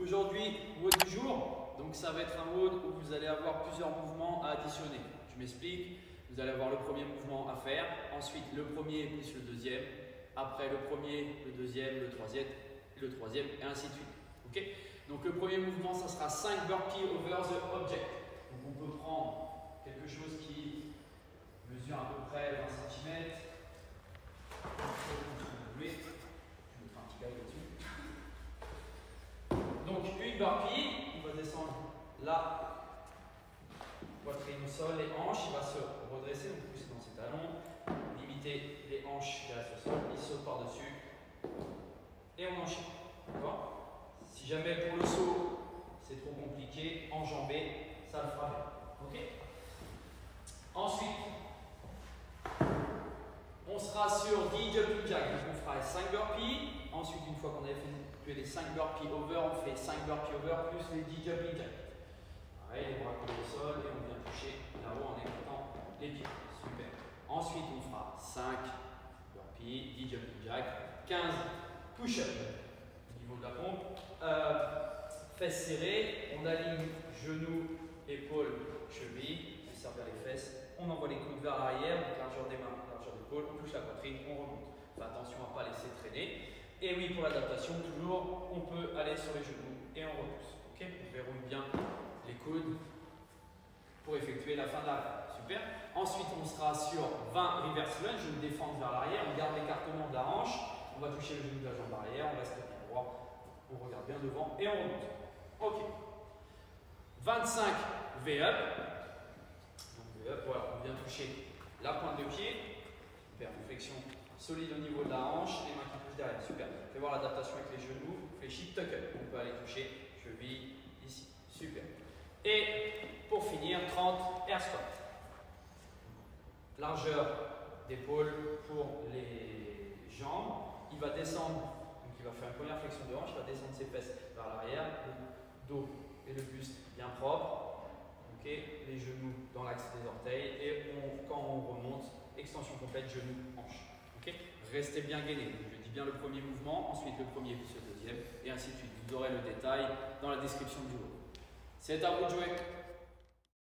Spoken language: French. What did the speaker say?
aujourd'hui, WOD du jour, donc ça va être un WOD où vous allez avoir plusieurs mouvements à additionner. Je m'explique, vous allez avoir le premier mouvement à faire, ensuite le premier plus le deuxième, après le premier, le deuxième, le troisième et ainsi de suite. Okay, donc le premier mouvement, ça sera 5 burpees over the object. Donc on peut prendre quelque chose qui mesure à peu près 20 cm. Donc une burpee, on va descendre la poitrine au sol, les hanches, il va se redresser, donc pousser dans ses talons, limiter les hanches qui restent au sol, il saute par-dessus et on enchaîne. D'accord ? Si jamais pour le saut c'est trop compliqué, enjambé, ça le fera bien. Ok ? Ensuite, on sera sur 10 jumping jacks, donc on fera 5 burpees. Ensuite, une fois qu'on a fait les 5 burpees over, on fait 5 burpees over plus les 10 jumping jacks. Pareil, les bras collés au sol et on vient toucher là-haut en éclatant les pieds. Super. Ensuite, on fera 5 burpees, 10 jumping jacks, 15 push-ups au niveau de la pompe. Fesses serrées, on aligne genoux, épaules, chevilles, on serre bien les fesses, on envoie les coudes vers l'arrière, donc largeur des mains, largeur d'épaule, on touche la poitrine, on remonte. Fais attention à ne pas laisser traîner. Et oui, pour l'adaptation, toujours, on peut aller sur les genoux et on repousse. Okay, on verrouille bien les coudes pour effectuer la fin de l'arrière. Super. Ensuite, on sera sur 20 reverse lunge, je me défends vers l'arrière, on garde l'écartement de la hanche, on va toucher le genou de la jambe arrière, on reste le pied droit, on regarde bien devant et on remonte. Ok. 25 V-up. Donc V-up, voilà, on vient toucher la pointe de pied, faire une flexion solide au niveau de la hanche, les mains qui poussent derrière. Super. Fais voir l'adaptation avec les genoux, fléchis, tuck up. On peut aller toucher cheville ici. Super. Et pour finir, 30 air squat. Largeur d'épaule pour les jambes. Il va descendre, donc il va faire une première flexion de hanche, il va descendre ses fesses vers l'arrière, le dos et le buste bien propre. Okay. Les genoux dans l'axe des orteils et quand on remonte, extension complète, genoux, hanche. Okay. Restez bien gainé. Je dis bien le premier mouvement, ensuite le premier puis le deuxième et ainsi de suite. Vous aurez le détail dans la description du haut. C'est à vous de jouer.